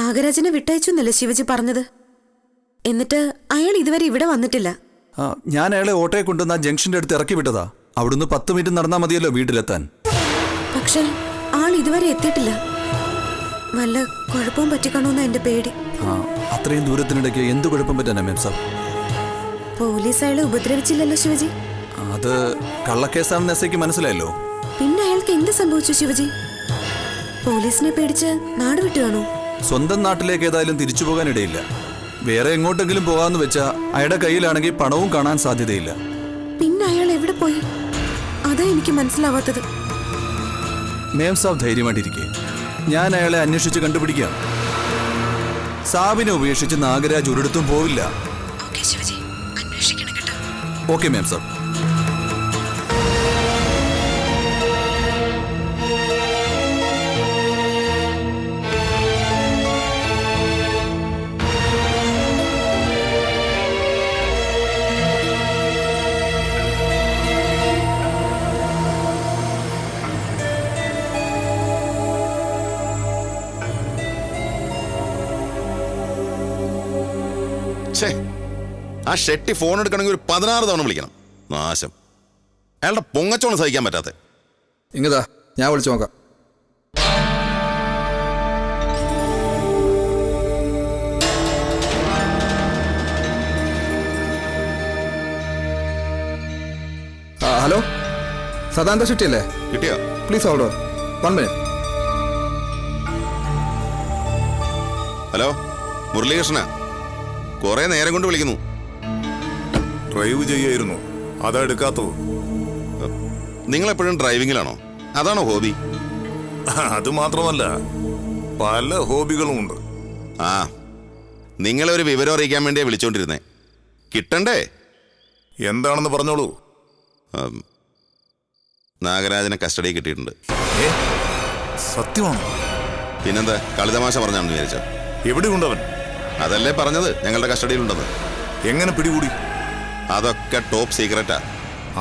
നാഗരാജനെ വിട്ടയച്ചു എന്നല്ലേ ശിവജി പറഞ്ഞത്? എന്നിട്ട് അയാൾ ഇതുവരെ ഇവിടെ വന്നിട്ടില്ല. ഞാൻ അയാളെ ഓട്ടോയെ കൊണ്ടുവന്ന ജംഗ്ഷന്റെ അടുത്ത് ഇറക്കി വിട്ടതാ. അവിടുന്ന് 10 മിനിറ്റ് നടന്നാൽ മതിയല്ലോ വീട്ടിലെത്താൻ. പക്ഷേ ആൾ ഇതുവരെ എത്തിയിട്ടില്ല. വല്ല കുഴപ്പവും പറ്റിക്കണോന്ന് എന്റെ പേടി. അത്രയും ദൂരത്തിനിടയ്ക്ക് എന്ത് കുഴപ്പം പറ്റാനാ മേം സാബ്? പോലീസ് അയാളെ ഉപദ്രവിച്ചില്ലല്ലോ ശിവജി. അത് കള്ളക്കേസാണെന്ന് എസ്ഐക്ക് മനസ്സിലായല്ലോ. പിന്നെ അയാൾക്ക് എന്ത് സംഭവിച്ചു ശിവജി? പോലീസിനെ പേടിച്ച് നാട് വിട്ടു കാണൂ? സ്വന്തം നാട്ടിലേക്ക് ഏതായാലും തിരിച്ചു പോകാനിടയില്ല. വേറെ എങ്ങോട്ടെങ്കിലും പോകാന്ന് വെച്ചാ അയാളുടെ കയ്യിലാണെങ്കിൽ പണവും കാണാൻ സാധ്യതയില്ല. പിന്നെ അയാൾ എവിടെ പോയി? അതാ എനിക്ക് മനസ്സിലാവാത്തത്. മേം സാബ് ധൈര്യമായിട്ടിരിക്കെ. ഞാൻ അയാളെ അന്വേഷിച്ച് കണ്ടുപിടിക്കാം. സാബിനെ ഉപേക്ഷിച്ച് നാഗരാജ് ഒരിടത്തും പോവില്ല. ഓക്കെ മേം സാബ്. ആ ഷെട്ടി ഫോൺ എടുക്കണമെങ്കിൽ ഒരു 16 തവണ വിളിക്കണം. നാശം. അയാളുടെ പൊങ്ങച്ചോളം സഹിക്കാൻ പറ്റാത്ത. ഇങ്ങതാ ഞാൻ വിളിച്ചു നോക്കാം. ഹലോ, സദാനന്ദ ഷെട്ടി അല്ലേ? കിട്ടിയോ? Please hold on 1 minute. Hello, Muralikrishna. കുറെ നേരം കൊണ്ട് വിളിക്കുന്നു. ഡ്രൈവ് ചെയ്യായിരുന്നു, അതാ എടുക്കാത്തത്. നിങ്ങളെപ്പോഴും ഡ്രൈവിങ്ങിലാണോ? അതാണോ ഹോബി? അത് മാത്രമല്ല, പല ഹോബികളുമുണ്ട്. ആ, നിങ്ങളെ ഒരു വിവരം അറിയിക്കാൻ വേണ്ടിയാ വിളിച്ചോണ്ടിരുന്നേ. കിട്ടണ്ടേ? എന്താണെന്ന് പറഞ്ഞോളൂ. നാഗരാജനെ കസ്റ്റഡി കിട്ടിയിട്ടുണ്ട്. സത്യമാണോ? പിന്നെന്താ, കളിതമാശ പറഞ്ഞാണെന്ന് വിചാരിച്ചോ? എവിടെയുണ്ടവൻ? അതല്ലേ പറഞ്ഞത്, ഞങ്ങളുടെ കസ്റ്റഡിയിലുണ്ടെന്ന്. എങ്ങനെ പിടികൂടി? അതൊക്കെ ടോപ്പ് സീക്രറ്റാ.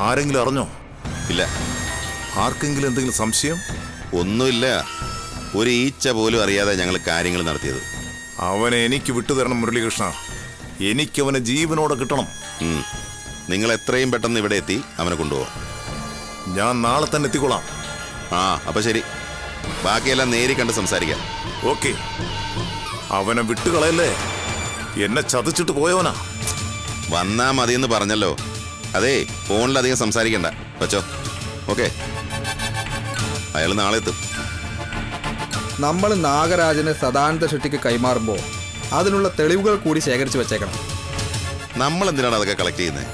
ആരെങ്കിലും അറിഞ്ഞോ? ഇല്ല. ആർക്കെങ്കിലും എന്തെങ്കിലും സംശയം? ഒന്നുമില്ല. ഒരു ഈച്ച പോലും അറിയാതെ ഞങ്ങൾ കാര്യങ്ങൾ നടത്തിയത്. അവനെ എനിക്ക് വിട്ടുതരണം മുരളീകൃഷ്ണ. എനിക്കവനെ ജീവനോടെ കിട്ടണം. നിങ്ങൾ എത്രയും പെട്ടെന്ന് ഇവിടെ എത്തി അവനെ കൊണ്ടുപോകാം. ഞാൻ നാളെ തന്നെ എത്തിക്കൊള്ളാം. അപ്പൊ ശരി, ബാക്കിയെല്ലാം നേരി കണ്ട് സംസാരിക്കാം. ഓക്കെ. അവനെ വിട്ടുകളയല്ലേ, എന്നെ ചതച്ചിട്ട് പോയവനാ. വന്നാ മതിയെന്ന് പറഞ്ഞല്ലോ. അതേ, ഫോണിലധികം സംസാരിക്കണ്ട, വെച്ചോ. ഓക്കെ, അയാൾ നാളെ എത്തും. നമ്മൾ നാഗരാജനെ സദാനന്ദ ഷെട്ടിക്ക് കൈമാറുമ്പോൾ അതിനുള്ള തെളിവുകൾ കൂടി ശേഖരിച്ചു വെച്ചേക്കണം. നമ്മൾ എന്തിനാണ് അതൊക്കെ കളക്ട് ചെയ്യുന്നത്?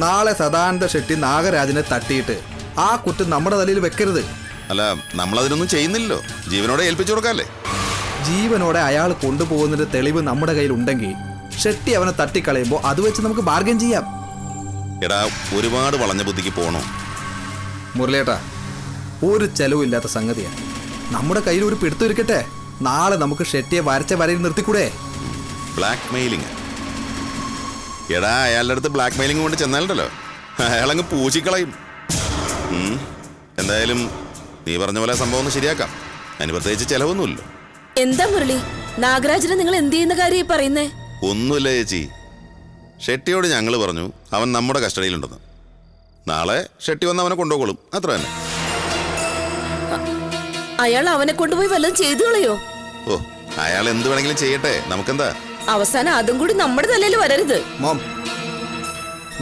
നാളെ സദാനന്ദ ഷെട്ടി നാഗരാജനെ തട്ടിയിട്ട് ആ കുറ്റം നമ്മുടെ തലയിൽ വെക്കരുത്. അല്ല, നമ്മളതിനൊന്നും ചെയ്യുന്നില്ലല്ലോ. ജീവനോടെ ഏൽപ്പിച്ചു കൊടുക്കാല്ലേ. ജീവനോടെ അയാൾ കൊണ്ടുപോകുന്നതിന്റെ തെളിവ് നമ്മുടെ കയ്യിലുണ്ടെങ്കിൽ ഷെട്ടി അവനെ തട്ടിക്കളയുമ്പോൾ അത് വെച്ച് നമുക്ക് ബാർഗൻ ചെയ്യാം. എടാ, ഒരുപാട് വളഞ്ഞ ബുദ്ധിക്ക് പോണോ? മുരളിയേട്ടാ, ഒരു ചെലവില്ലാത്ത സംഗതിയാണ്. നമ്മുടെ കയ്യിൽ ഒരു പിടുത്തിരിക്കട്ടെ. നാളെ നമുക്ക് ഷെട്ടിയെ വരച്ച വരയിൽ നിർത്തിക്കൂടെ? Black mailing. എടാ, അയാളുടെ അടുത്ത് ബ്ലാക്ക് മെയിലിംഗ് കൊണ്ട് ചെന്നാലുണ്ടല്ലോ, അയാളങ്ങ് പൂശിക്കളയും. എന്തായാലും നീ പറഞ്ഞ പോലെ സംഭവം ഒന്ന് ശരിയാക്കാം. അതിന് പ്രത്യേകിച്ച് ചെലവൊന്നുമില്ല. എന്താ മുരളി, നാഗരാജനെ നിങ്ങൾ എന്ത് ചെയ്യുന്ന കാര്യം പറയുന്നേ? ഒന്നുമില്ല ചേച്ചി. ഷെട്ടിയോട് ഞങ്ങൾ പറഞ്ഞു അവൻ നമ്മുടെ കസ്റ്റഡിയിലുണ്ടെന്ന്. നാളെ ഷെട്ടി വന്ന് അവനെ കൊണ്ടുപോകും, അത്ര തന്നെ. അയാൾ അവനെ കൊണ്ടുപോയി വല്ലതും ചെയ്തു കളയോ? ഓ, അയാൾ എന്ത് വേണമെങ്കിലും ചെയ്യട്ടെ, നമുക്കെന്താ. അവസാനം അതും കൂടി നമ്മുടെ തലയിൽ വരരുത്. മോം,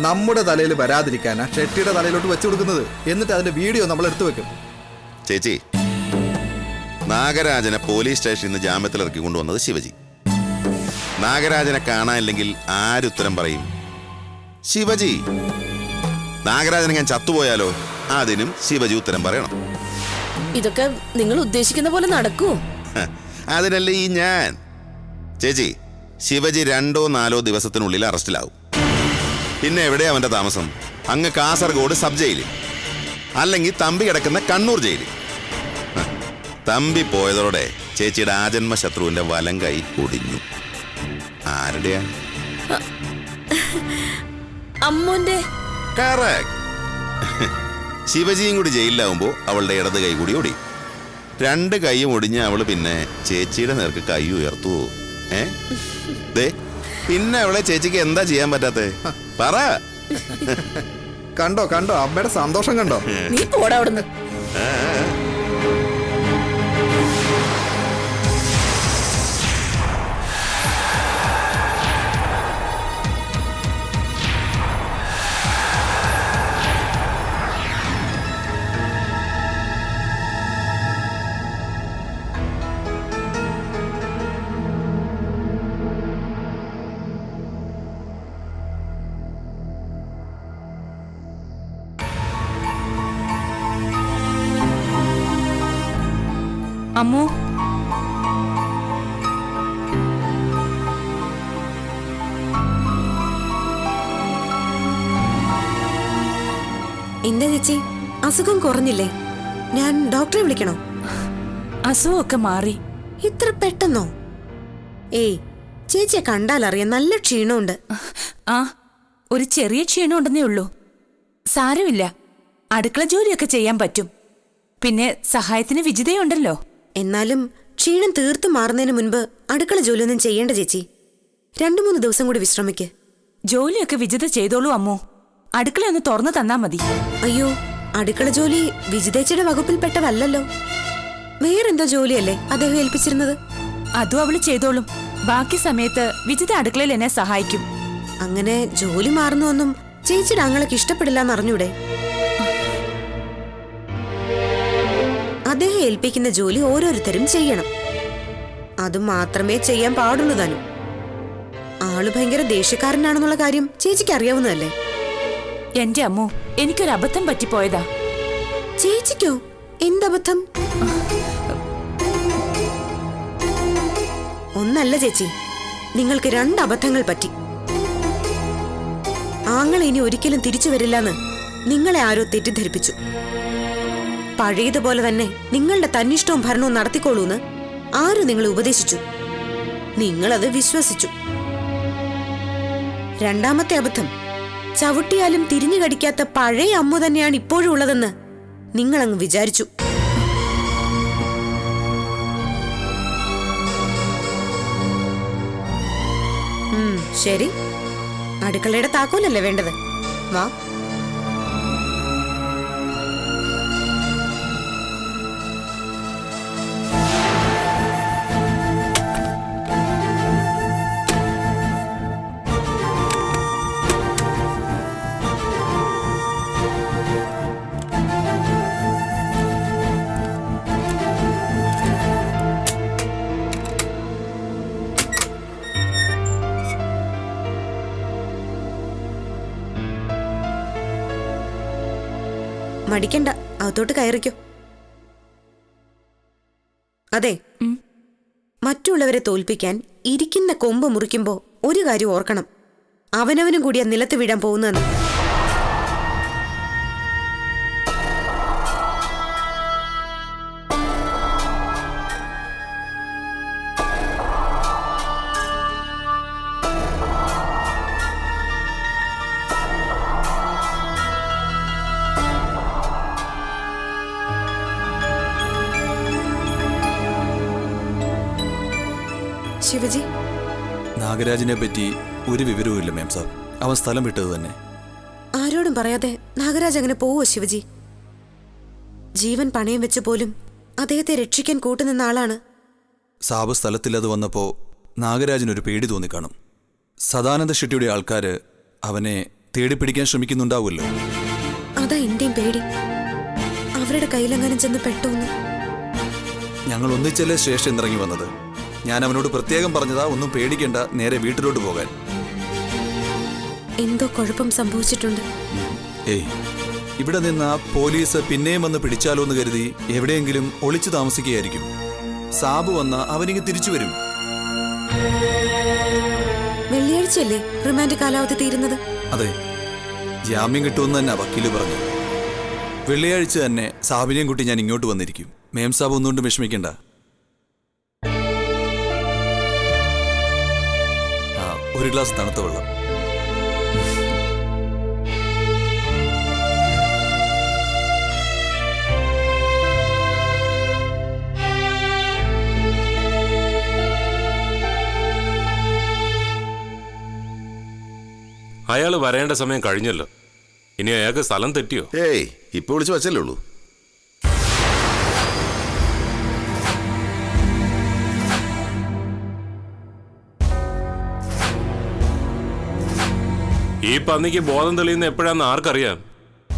നമ്മുടെ തലയിൽ വരാതിരിക്കാനാ ഷെട്ടിയുടെ തലയിലോട്ട് വെച്ചു കൊടുക്കുന്നത്. എന്നിട്ട് അതിന്റെ വീഡിയോ നമ്മൾ എടുത്തു വെക്കും. ചേച്ചി, നാഗരാജനെ പോലീസ് സ്റ്റേഷനിൽ നിന്ന് ജാമ്യത്തിൽ ഇറക്കി കൊണ്ടുവന്നത് ശിവജി. നാഗരാജനെ കാണാനില്ലെങ്കിൽ ആരുത്തരം പറയും? ശിവജി. നാഗരാജനെ ഞാൻ ചത്തുപോയാലോ? അതിനും ശിവജി ഉത്തരം പറയണം. ഇതൊക്കെ നിങ്ങൾ ഉദ്ദേശിക്കുന്ന പോലെ നടക്കൂ? അതിനല്ലേ ഈ ഞാൻ. ചേച്ചി, ശിവജി 2-4 ദിവസത്തിനുള്ളിൽ അറസ്റ്റിലാവും. പിന്നെ എവിടെയാ അവന്റെ താമസം? അങ്ങ് കാസർഗോഡ് സബ് ജയിലിൽ, അല്ലെങ്കിൽ തമ്പി കിടക്കുന്ന കണ്ണൂർ ജയിലിൽ. തമ്പി പോയതോടെ ചേച്ചിയുടെ ആജന്മ ശത്രുവിന്റെ വലം കൈ ഒടിഞ്ഞു. ആരുടെയാ? അമ്മൂന്റെ. കറക്റ്റ്. ശിവജിയും കൂടി ജയിലിലാവുമ്പോ അവളുടെ ഇടത് കൈ കൂടി ഓടി. 2 കൈയും ഒടിഞ്ഞ അവള് പിന്നെ ചേച്ചിയുടെ നേർക്ക് കൈ ഉയർത്തുവോ? ദേ പിന്നെ അവളെ ചേച്ചിക്ക് എന്താ ചെയ്യാൻ പറ്റാത്തേ? പറ. കണ്ടോ കണ്ടോ അമ്മയുടെ സന്തോഷം കണ്ടോ? നീ പോടാ അവിടുന്ന്. അമ്മു, എന്താ ചേച്ചി, അസുഖം കുറഞ്ഞില്ലേ? ഞാൻ ഡോക്ടറെ വിളിക്കണോ? അസുഖമൊക്കെ മാറി. ഇത്ര പെട്ടെന്നോ? ഏയ്, ചേച്ചിയെ കണ്ടാലറിയാം നല്ല ക്ഷീണമുണ്ട്. ആ, ഒരു ചെറിയ ക്ഷീണം ഉണ്ടെന്നേ ഉള്ളൂ. സാരമില്ല, അടുക്കള ജോലിയൊക്കെ ചെയ്യാൻ പറ്റും. പിന്നെ സഹായത്തിന് വിജിതയുണ്ടല്ലോ. എന്നാലും ക്ഷീണം തീർത്തും മാറുന്നതിന് മുൻപ് അടുക്കള ജോലിയൊന്നും ചെയ്യേണ്ട ചേച്ചി. 2-3 ദിവസം കൂടി വിശ്രമിക്ക്. ജോലിയൊക്കെ വിജിത ചെയ്തോളൂ അമ്മു. അടുക്കള ഒന്ന് തുറന്നു തന്നാ മതി. അയ്യോ, അടുക്കള ജോലി വിജിതേച്ചിയുടെ വകുപ്പിൽപ്പെട്ടതല്ലോ. വേറെന്തോ ജോലിയല്ലേ അദ്ദേഹം ഏൽപ്പിച്ചിരുന്നത്? അതും അവള് ചെയ്തോളും. ബാക്കി സമയത്ത് വിജിത അടുക്കളയിൽ എന്നെ സഹായിക്കും. അങ്ങനെ ജോലി മാറുന്നൊന്നും ചേച്ചിയുടെ ആങ്ങളൊക്കെ ഇഷ്ടപ്പെടില്ലെന്ന് അറിഞ്ഞൂടെ? അദ്ദേഹം ഏൽപ്പിക്കുന്ന ജോലി ഓരോരുത്തരും ചെയ്യണം. അത് മാത്രമേ ചെയ്യാൻ പാടുള്ളൂ താനും. ആള് ഭയങ്കര ദേഷ്യക്കാരനാണെന്നുള്ള കാര്യം ചേച്ചിക്ക് അറിയാവുന്നതല്ലേ? എന്റെ അമ്മു, എനിക്കൊരു അബദ്ധം പറ്റിപ്പോയതാ. ചേച്ചിക്കോ? എന്തബദ്ധം? ഒന്നല്ല ചേച്ചി, നിങ്ങൾക്ക് 2 അബദ്ധങ്ങൾ പറ്റി. ആങ്ങളെ ഇനി ഒരിക്കലും തിരിച്ചു വരില്ലെന്ന് നിങ്ങളെ ആരോ തെറ്റിദ്ധരിപ്പിച്ചു. പഴയതുപോലെ തന്നെ നിങ്ങളുടെ തന്നിഷ്ടവും ഭരണവും നടത്തിക്കോളൂന്ന് ആരോ നിങ്ങളെ ഉപദേശിച്ചു. നിങ്ങളത് വിശ്വസിച്ചു. 2ാമത്തെ അബദ്ധം, ചവിട്ടിയാലും തിരിഞ്ഞു കടിക്കാത്ത പഴയ അമ്മു തന്നെയാണ് ഇപ്പോഴും ഉള്ളതെന്ന് നിങ്ങളങ്ങ് വിചാരിച്ചു. ശരി, അടുക്കളയുടെ താക്കോലല്ലേ വേണ്ടത്? വാ. മടിക്കണ്ട, അകത്തോട്ട് കയറിക്കോ. അതെ, മറ്റുള്ളവരെ തോൽപ്പിക്കാൻ ഇരിക്കുന്ന കൊമ്പ് മുറിക്കുമ്പോ ഒരു കാര്യം ഓർക്കണം, അവനവനും കൂടിയാ നിലത്ത് വീഴാൻ പോകുന്നതെന്ന്. ശിവജി, നാഗരാജിനെ പറ്റി ഒരു വിവരവുമില്ല മേം സാബ്. അവൻ സ്ഥലം വിട്ടത് തന്നെ. ആരോടും പറയാതെ നാഗരാജ് അങ്ങനെ പോവോ ശിവജി? ജീവൻ പണയം വെച്ച് പോലും അദ്ദേഹത്തെ രക്ഷിക്കാൻ കൂട്ടുനിന്ന ആളാണ്. സാബ് സ്ഥലത്തില്ലാതെ വന്നപ്പോ നാഗരാജിനൊരു പേടി തോന്നിക്കാണും. സദാനന്ദ ഷെട്ടിയുടെ ആൾക്കാര് അവനെ തേടിപ്പിടിക്കാൻ ശ്രമിക്കുന്നുണ്ടാവുമല്ലോ. അതാ എന്റെയും പേടി, അവരുടെ കയ്യിലെങ്ങാനും ചെന്ന് പെട്ടോന്ന്. ഞങ്ങൾ ഒന്നിച്ചല്ലേ സ്റ്റേഷൻ ഇറങ്ങി വന്നത്. ഞാൻ അവനോട് പ്രത്യേകം പറഞ്ഞതാ, ഒന്നും പേടിക്കണ്ട, നേരെ വീട്ടിലോട്ട് പോകാൻ. എന്തോ കുഴപ്പം സംഭവിച്ചിട്ടുണ്ട്. ഏയ്, ഇവിടെ നിന്ന് പോലീസ് പിന്നെയും വന്ന് പിടിച്ചാലോ എന്ന് കരുതി എവിടെയെങ്കിലും ഒളിച്ചു താമസിക്കുകയായിരിക്കും. സാബു വന്ന അവനിങ്ങ് തിരിച്ചു വരും. വെള്ളിയാഴ്ചയല്ലേ റിമാൻഡ് കാലാവധി തീരുന്നത്? അതെ, ജാമ്യം കിട്ടുമെന്ന് തന്നെ വക്കീല് പറഞ്ഞു. വെള്ളിയാഴ്ച തന്നെ സാബിനെയും കുട്ടി ഞാൻ ഇങ്ങോട്ട് വന്നിരിക്കും. മേം സാബ് ഒന്നുകൊണ്ടും വിഷമിക്കണ്ട. ഒരു ഗ്ലാസ് തണുത്ത വെള്ളം. അയാൾ വരേണ്ട സമയം കഴിഞ്ഞല്ലോ. ഇനി അയാൾക്ക് സ്ഥലം തെറ്റിയോ? ഏയ് ഇപ്പൊ വിളിച്ച് വച്ചല്ലേ ഉള്ളൂ. ഈ പന്നിക്ക് ബോധം തെളിയുന്ന എപ്പോഴാന്ന് ആർക്കറിയാം?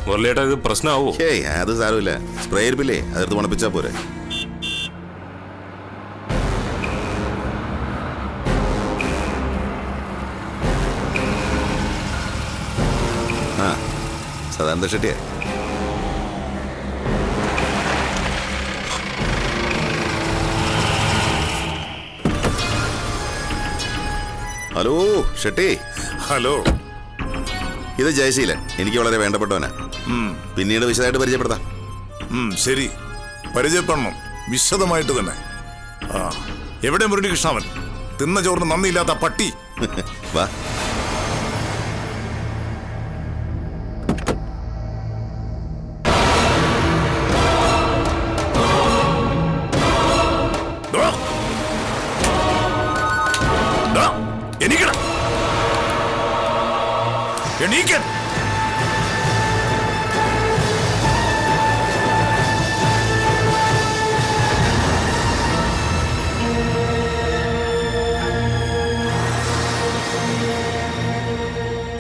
മുരളിയേട്ടാ ഇത് പ്രശ്നമാവോ? ഏയ് അത് സാരമില്ല. സ്പ്രേ ഇരിപ്പില്ലേ, അതെടുത്ത് മണപ്പിച്ചാ പോരെ. ആ സദാനന്ദ ഷെട്ടിയെ. ഹലോ ഷെട്ടി. ഹലോ. ഇത് ജയശീലൻ, എനിക്ക് വളരെ വേണ്ടപ്പെട്ടവനാ. പിന്നീട് വിശദമായിട്ട് പരിചയപ്പെടുത്താം. ശരി, പരിചയപ്പെടണം, വിശദമായിട്ട് തന്നെ. ആ എവിടെ മുരളികൃഷ്ണൻ? തിന്ന ചോറിന് നന്ദിയില്ലാത്ത പട്ടി. വാ. എണീക്കാൻ.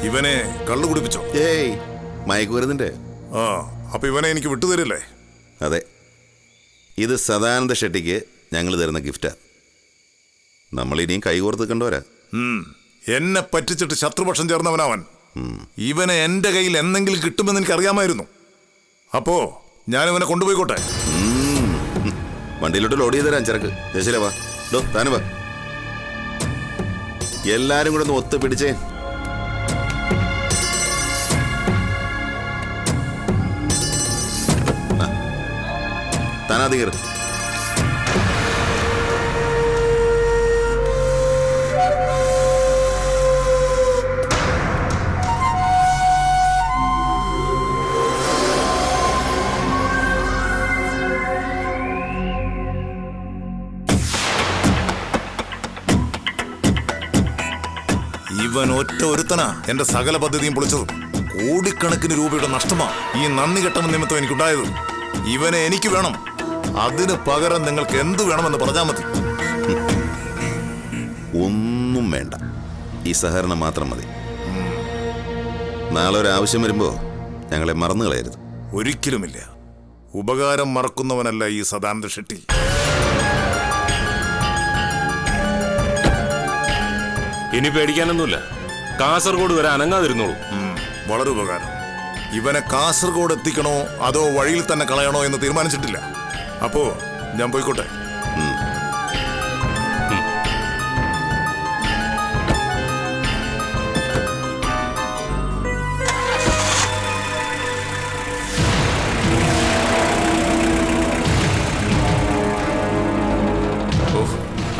ഇവനെ കള്ളു കുടിപ്പിച്ചോ? ഏയ് മയക്കുമരുന്നിന്റെ. ആ അപ്പൊ ഇവനെ എനിക്ക് വിട്ടുതരില്ലേ? അതെ, ഇത് സദാനന്ദ ഷെട്ടിക്ക് ഞങ്ങൾ തരുന്ന ഗിഫ്റ്റാ. നമ്മളിനിയും കൈകോർത്ത് കണ്ടവരാ. എന്നെ പറ്റിച്ചിട്ട് ശത്രുപക്ഷം ചേർന്നവനവൻ. ഇവനെ എന്റെ കയ്യിൽ എന്തെങ്കിലും കിട്ടുമെന്ന് എനിക്ക് അറിയാമായിരുന്നു. അപ്പോ ഞാനിവനെ കൊണ്ടുപോയിക്കോട്ടെ. വണ്ടിയിലോട്ട് ലോഡ് ചെയ്ത് തരാം ചരക്ക്. ജയശീല വാ. ഡോ താനും വാ. എല്ലാരും കൂടെ ഒന്ന് ഒത്തു പിടിച്ചേ. താനാതി കയറി. ഇവൻ ഒറ്റ ഒരുത്തനാ എന്റെ സകല പദ്ധതിയും പൊളിച്ചത്. കോടിക്കണക്കിന് രൂപയുടെ നഷ്ടമാ ഈ നന്ദി കെട്ടവൻ നിമിത്തം എനിക്കുണ്ടായത്. ഇവനെ എനിക്ക് വേണം. അതിന് പകരം നിങ്ങൾക്ക് എന്ത് വേണമെന്ന് പറഞ്ഞാൽ മതി. ഒന്നും വേണ്ട, ഈ സഹകരണം മാത്രം മതി. നാളെ ഒരു ആവശ്യം വരുമ്പോ ഞങ്ങളെ മറന്നു കളയരുത്. ഒരിക്കലുമില്ല. ഉപകാരം മറക്കുന്നവനല്ല ഈ സദാനന്ദ ഷെട്ടി. ഇനി പേടിക്കാനൊന്നുമില്ല. കാസർഗോഡ് വരെ അനങ്ങാതിരുന്നോളൂ. വളരെ ഉപകാരം. ഇവനെ കാസർഗോഡ് എത്തിക്കണോ അതോ വഴിയിൽ തന്നെ കളയണോ എന്ന് തീരുമാനിച്ചിട്ടില്ല. അപ്പോ ഞാൻ പോയിക്കോട്ടെ.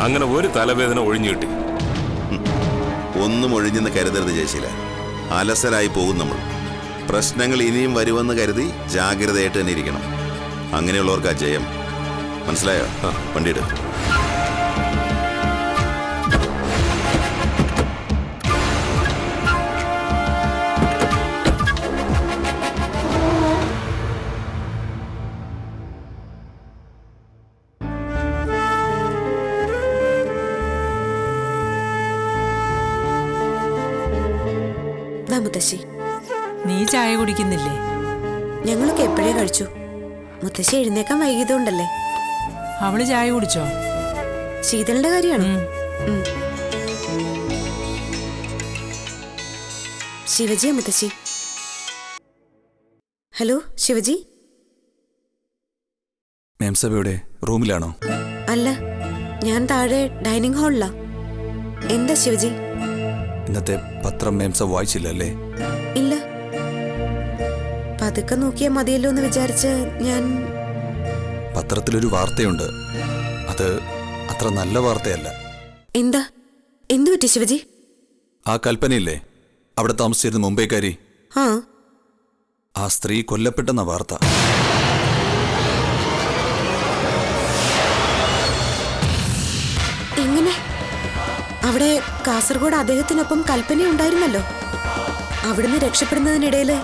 അങ്ങനെ ഒരു തലവേദന ഒഴിഞ്ഞു കിട്ടി. ഒന്നും ഒഴിഞ്ഞെന്ന് കരുതരുത് ജയശീല. അലസരായി പോകും നമ്മൾ. പ്രശ്നങ്ങൾ ഇനിയും വരുമെന്ന് കരുതി ജാഗ്രതയായിട്ട് തന്നെ ഇരിക്കണം. അങ്ങനെയുള്ളവർക്കാ ജയം. മനസ്സിലായോ? വണ്ടിയിട്. മുത്തശ്ശി, നീ ചായ കുടിക്കുന്നില്ലേ? ഞങ്ങളൊക്കെ എപ്പോഴേ കഴിച്ചു. മുത്തശ്ശി എഴുന്നേക്കാൻ വൈകിയതുകൊണ്ടല്ലേ. അവള് ചായ കുടിച്ചോ? ശീതളിന്റെ കാര്യമാണ്. ശിവജിയാ മുത്തശ്ശി. ഹലോ ശിവജി. മേംസഭയുടെ റൂമിലാണോ? അല്ല, ഞാൻ താഴെ ഡൈനിങ് ഹാളിലാ. എന്താ ശിവജി? ഇന്നത്തെ പത്രം മേംസ വായിച്ചില്ലല്ലേ? ഇല്ല, പതുക്കെ നോക്കിയാൽ മതിയല്ലോ എന്ന് വിചാരിച്ച് ഞാൻ. പത്രത്തിലൊരു വാർത്തയുണ്ട്. അത് അത്ര നല്ല വാർത്തയല്ല. എന്താ? എന്തു പറ്റി ശിവജി? ആ കൽപ്പനയില്ലേ, അവിടെ താമസിച്ചിരുന്ന മുംബൈക്കാരി, ആ സ്ത്രീ കൊല്ലപ്പെട്ടെന്ന വാർത്ത. എങ്ങനെ? അവിടെ കാസർഗോഡ് അദ്ദേഹത്തിനൊപ്പം കൽപ്പന ഉണ്ടായിരുന്നല്ലോ. അവിടുന്ന് രക്ഷപ്പെടുന്നതിനിടയില്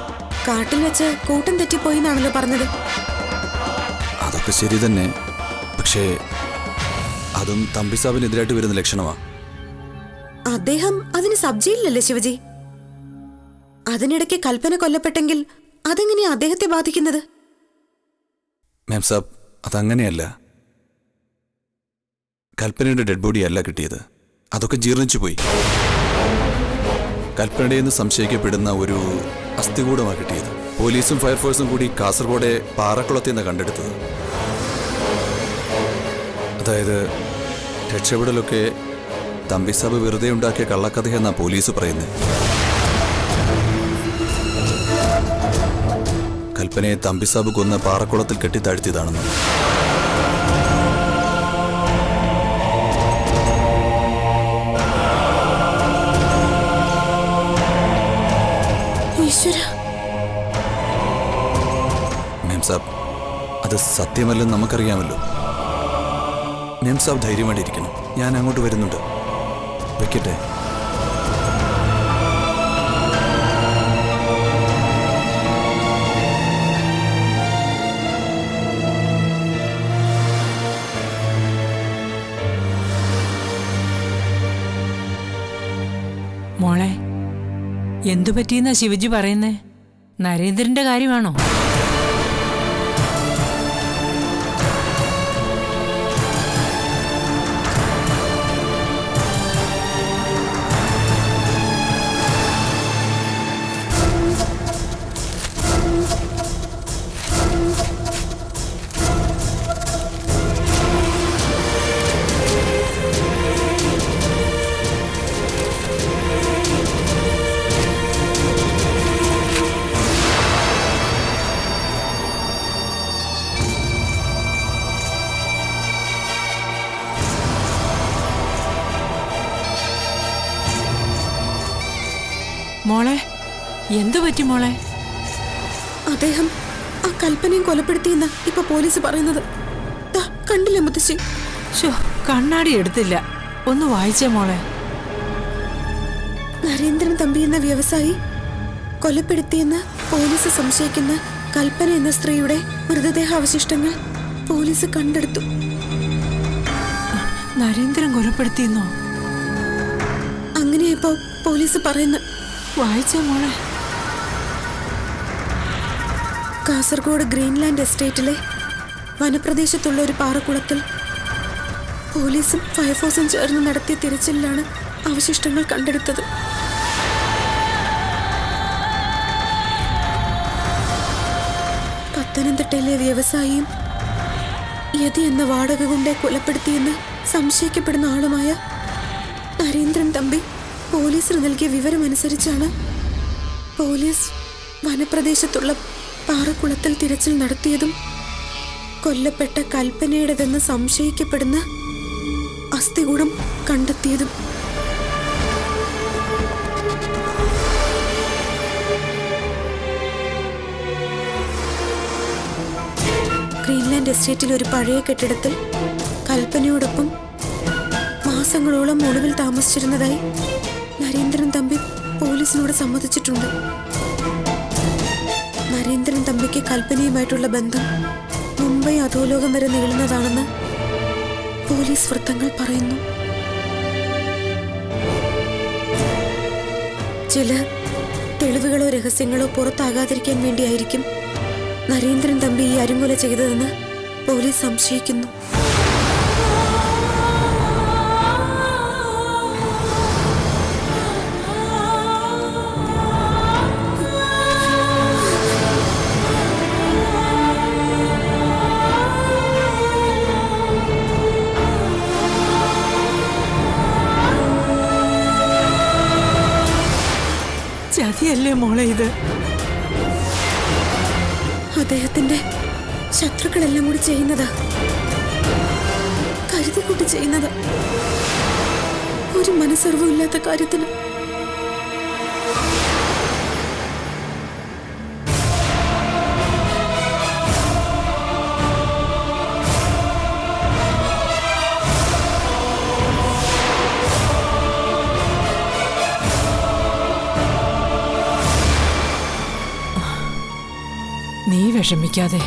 കാട്ടിൽ വെച്ച് കൂട്ടം തെറ്റിപ്പോയി എന്നാണല്ലോ പറഞ്ഞത്. അതൊക്കെ ശരി തന്നെ. പക്ഷേ അതും തമ്പി സാബിനെതിരായിട്ട് വരുന്ന ലക്ഷണമാ. അദ്ദേഹം അതിന് സബ്ജയിലല്ലേ ശിവജി? അതിനിടയ്ക്ക് കൽപ്പന കൊല്ലപ്പെട്ടെങ്കിൽ അതെങ്ങനെയാ അദ്ദേഹത്തെ ബാധിക്കുന്നത്? മാം സാബ്, അതങ്ങനെയല്ല. കൽപ്പനയുടെ ഡെഡ് ബോഡി അല്ല കിട്ടിയത്. അതൊക്കെ ജീർണിച്ചു പോയി. കൽപ്പനയുടെ എന്ന് സംശയിക്കപ്പെടുന്ന ഒരു അസ്ഥികൂടമാണ് കിട്ടിയത്. പോലീസും ഫയർഫോഴ്സും കൂടി കാസർഗോഡെ പാറക്കുളത്തിൽ നിന്ന് കണ്ടെടുത്തത്. അതായത് രക്ഷപ്പെടലൊക്കെ തമ്പിസാബ് വെറുതെ ഉണ്ടാക്കിയ കള്ളക്കഥയെന്നാ പോലീസ് പറയുന്നത്. കൽപ്പനയെ തമ്പിസാബ് കൊന്ന് പാറക്കുളത്തിൽ കെട്ടിത്താഴ്ത്തിയതാണെന്ന്. മേം സാബ്, അത് സത്യമല്ലെന്ന് നമുക്കറിയാമല്ലോ. മേം സാബ് ധൈര്യമായിട്ടിരിക്കണം. ഞാൻ അങ്ങോട്ട് വരുന്നുണ്ട്. വെക്കട്ടെ. മോളെ, എന്തു പറ്റിയെന്നാ ശിവജി പറയുന്നേ? നരേന്ദ്രന്റെ കാര്യമാണോ? മോളെ, എന്തു പറ്റി മോളെ? അദ്ദേഹം ആ കൽപ്പനയും കൊലപ്പെടുത്തിയെന്ന ഇപ്പൊ പോലീസ് പറയുന്നത്. കണ്ടില്ലേ മുത്തശ്ശി? കണ്ണാടി എടുത്തില്ല. ഒന്ന് വായിച്ചേ മോളെ. നരേന്ദ്രൻ തമ്പി എന്ന വ്യവസായി കൊലപ്പെടുത്തിയെന്ന് പോലീസ് സംശയിക്കുന്ന കൽപ്പന എന്ന സ്ത്രീയുടെ മൃതദേഹാവശിഷ്ടങ്ങൾ പോലീസ് കണ്ടെടുത്തു. നരേന്ദ്രൻ കൊലപ്പെടുത്തിയെന്നോ? അങ്ങനെ ഇപ്പോ പോലീസ് പറയുന്നു. വായിച്ചേ മോളെ. കാസർഗോഡ് ഗ്രീൻലാൻഡ് എസ്റ്റേറ്റിലെ വനപ്രദേശത്തുള്ള ഒരു പാറക്കുളത്തിൽ പോലീസും ഫയർഫോഴ്സും ചേർന്ന് നടത്തിയ തിരച്ചിലാണ് അവശിഷ്ടങ്ങൾ കണ്ടെടുത്തത്. പത്തനംതിട്ടയിലെ വ്യവസായിയും യതി എന്ന വാടക കൊണ്ടേ കൊലപ്പെടുത്തിയെന്ന് സംശയിക്കപ്പെടുന്ന ആളുമായ നരേന്ദ്രൻ തമ്പി പോലീസിന് നൽകിയ വിവരമനുസരിച്ചാണ് പോലീസ് വനപ്രദേശത്തുള്ള പാറക്കുളത്തിൽ തിരച്ചിൽ നടത്തിയതും കൊല്ലപ്പെട്ട കൽപ്പനയുടേതെന്ന് സംശയിക്കപ്പെടുന്ന അസ്ഥികൂടം കണ്ടെത്തിയതും. ഗ്രീൻലാൻഡ് എസ്റ്റേറ്റിൽ ഒരു പഴയ കെട്ടിടത്തിൽ കൽപ്പനയോടൊപ്പം മാസങ്ങളോളം ഒളിവിൽ താമസിച്ചിരുന്നതായി നരേന്ദ്രൻ തമ്പി പോലീസിനോട് സമ്മതിച്ചിട്ടുണ്ട്. നരേന്ദ്രൻ തമ്പിക്ക് കൽപ്പനയുമായിട്ടുള്ള ബന്ധം മുംബൈ അധോലോകം വരെ നീളുന്നതാണെന്ന് പോലീസ് വൃത്തങ്ങൾ പറയുന്നു. ചില തെളിവുകളോ രഹസ്യങ്ങളോ പുറത്താകാതിരിക്കാൻ വേണ്ടിയായിരിക്കും നരേന്ദ്രൻ തമ്പി ഈ അരുങ്കൊല ചെയ്തതെന്ന് പോലീസ് സംശയിക്കുന്നു. ചതിയല്ലേ മോളെ ഇത്? അദ്ദേഹത്തിന്റെ ശത്രുക്കളെല്ലാം കൂടി ചെയ്യുന്നതാ, കരുതിക്കൂട്ടി ചെയ്യുന്നതാ, ഒരു മനസ്സറിവും ഇല്ലാത്ത കാര്യത്തിന്. വിഷമിക്കാതെ.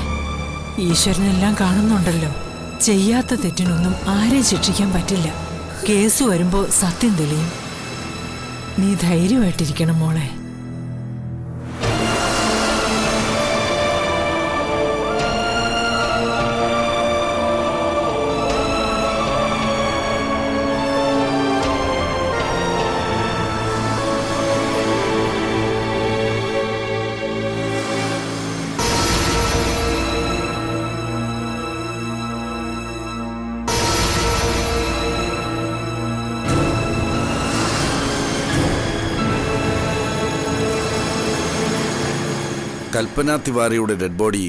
ഈശ്വരനെല്ലാം കാണുന്നുണ്ടല്ലോ. ചെയ്യാത്ത തെറ്റിനൊന്നും ആരെയും ശിക്ഷിക്കാൻ പറ്റില്ല. കേസ് വരുമ്പോ സത്യം തെളിയും. നീ ധൈര്യമായിട്ടിരിക്കണം മോളെ. കൽപ്പന തിവാരിയുടെ ഡെഡ് ബോഡി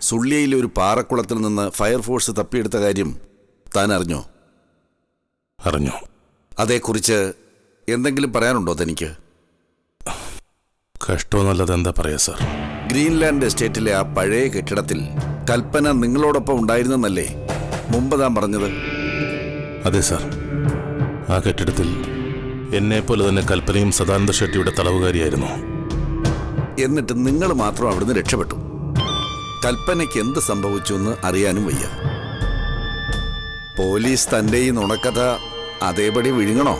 സുള്ളിയയിലെ ഒരു പാറക്കുളത്തിൽ നിന്ന് ഫയർഫോഴ്സ് തപ്പിയെടുത്ത കാര്യം താൻ അറിഞ്ഞോ? അറിഞ്ഞു. അതേക്കുറിച്ച് എന്തെങ്കിലും പറയാനുണ്ടോ തനിക്ക്? കഷ്ടമെന്നല്ലത് എന്താ പറയാ സാർ? ഗ്രീൻലാൻഡ് എസ്റ്റേറ്റിലെ ആ പഴയ കെട്ടിടത്തിൽ കൽപ്പന നിങ്ങളോടൊപ്പം ഉണ്ടായിരുന്നെന്നല്ലേ മുമ്പ് താൻ പറഞ്ഞത്? അതെ സാർ. ആ കെട്ടിടത്തിൽ എന്നെപ്പോലെ തന്നെ കൽപ്പനയും സദാനന്ദ ഷെട്ടിയുടെ തടവുകാരിയായിരുന്നു. എന്നിട്ട് നിങ്ങൾ മാത്രം അവിടുന്ന് രക്ഷപ്പെട്ടു. കൽപ്പനയ്ക്ക് എന്ത് സംഭവിച്ചു എന്ന് അറിയാനും വയ്യ. പോലീസ് തൻ്റെ ഈ നുണക്കഥ അതേപടി വിഴുങ്ങണോ?